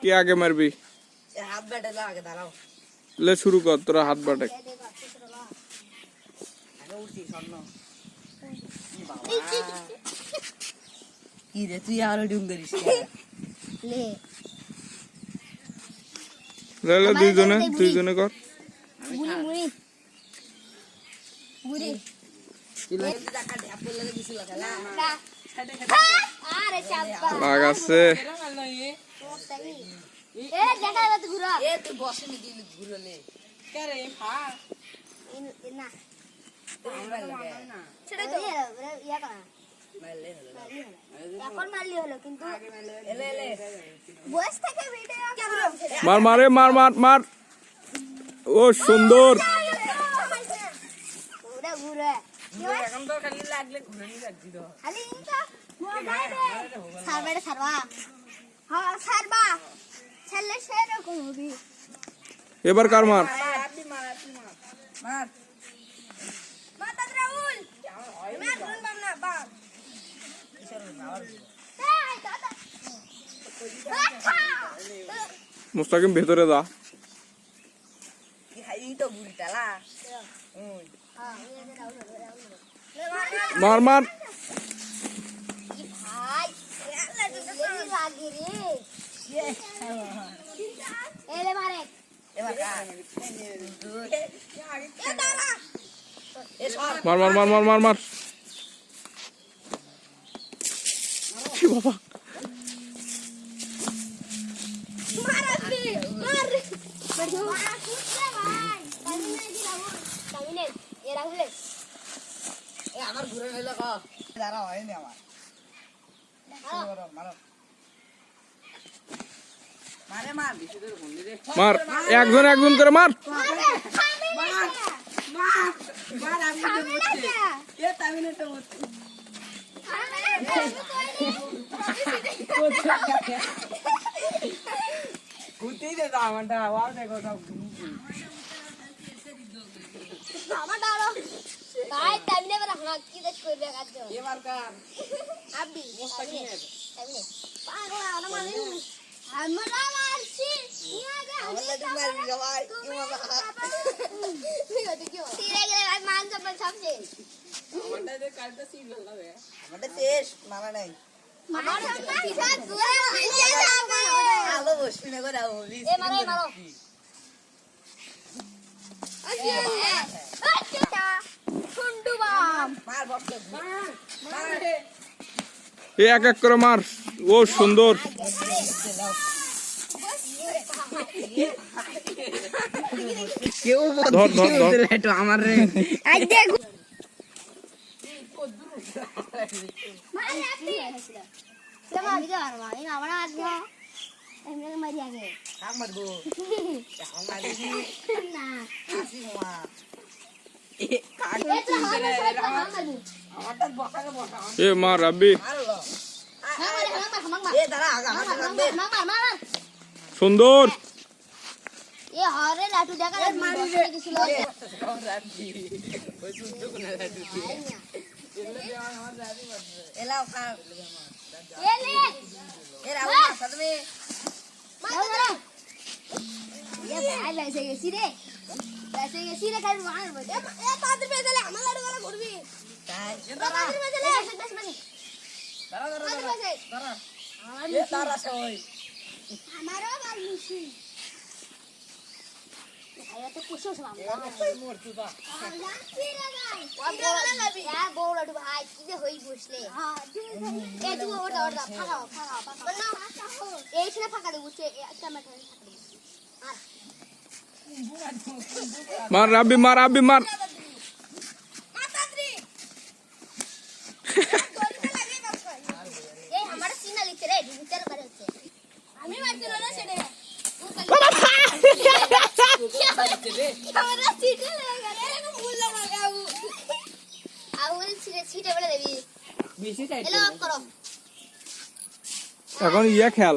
কে আগে মারবি? হাত ব্যাটে লাগে দাঁড়াও। ले शुरू कर তোরা হাত বাটে। আগে উঠি স্বর্ণ। কি রে তুই আরো ডিম করিস লে ले দুইজনে কর। বুড়ি মুড়ি বুড়ি কি লাগে টাকা ঢাপ লাগে দিছিল খেলা আরে চাপা লাগাছে এ দেখা যাবে ঘুরা এ তুই বসে নি দিলি ঘুরলে কে রে ফা না না ছেড়ে তো ইয়া করা মারলে এখন মারলি হলো কিন্তু এলে এলে বয়স থেকে ভিডিও মার মারে মার মার মার ও সুন্দর ঘুরে ঘুরে এখন তো খালি লাগলে ঘুরে নি লাগছি তো খালি ইনকা সারবা সারবা হ্যাঁ সারবা ছেলে সেরকম হবে এবার কার মার আপনি মার মার মাতা রাহুল মার গুন বামনা বা এই দাদা মুস্তাকিম ভেতরে যা এই তো বুড়িটালা মার মার ভাই লাগে রে এলে মারে এবার এ দাঁড়া এ সর মার মার মার মার মার মার কি বাবা মারাবি মার বড়ো কুত্তে ভাই তামিনে কি রাহুল তামিনে এ রাহুল এ আমার ঘুরে নিলে ক দাঁড়া হয়নি আমার মারো মারে মার বেশি করে ঘুরলি রে মার একজন করে মার মার আমি তো বলছি কে তামিনে তো বলছি কুতি দে দামটা ওয়াও দেখো সব আমার দাঁড়ো ভাই তামিনে বড় হাত কি দেখ কইবে কাজ এবার কার আবি মুস্তাকিমের তামিনে পাগল আর মানে আমরা মারছি ইয়াগে আমাদের তো মারবি সবাই কি মজা সিরে গেলে ভাই মান সম্মান সব শেষ আমাদের তো কালটা সিল লাগে আমাদের শেষ মারা নাই মান সম্মান সব দূরে মিলিয়ে যাবে আলো বসবি না করে আও এ মারো আচ্ছা ঠুন্ডু বাম মার বসে মার এ এক করে মার ও সুন্দর কেউ ধর একটু আমার রে আই দেখ মারি আপনি তোমার দিকে আর মারি না আমরা আজ এমনি মারি আগে কাম মারবো আমার দিদি না আসি মা এ কাট এই তো হামার আমারটা বসাকে বসা এ মার রাব্বি মারলো হামার এ দাঁড়া আগা মার সুন্দর এ হরে লাটু দেখা মারি দিছিল ওই সুন্দর কোন রাজু এলাও খা এলে এ রাউ সাদমে মার এ ভাই লাইছে গেছি রে খাই মার বলে এ পাদ্র পেছলে আমার লাড়ু গলা করবি তাই পাদ্র পেছলে বেশ মানে দাঁড়া পাদ্র পেছলে দাঁড়া এ তারা সই আমারও বাল মিশি আয়া তো পুষো সব মরতু দা বড় লাডু ভাই কি যে হই বসলে এ তুই ওটা ফাঁকা এই ছেলে ফাঁকা দেবো একটা মেটা মার রাব্বি মার এই আমার সিনা লিখছে রে ভিতর করে হচ্ছে আমি মারছিল না সেটা আমরা সিটে লাগা রে এরকম ভুল না গাও আউল সিটে বলে দেবি বেশি টাইট এলো করো এখন ইয়া খেল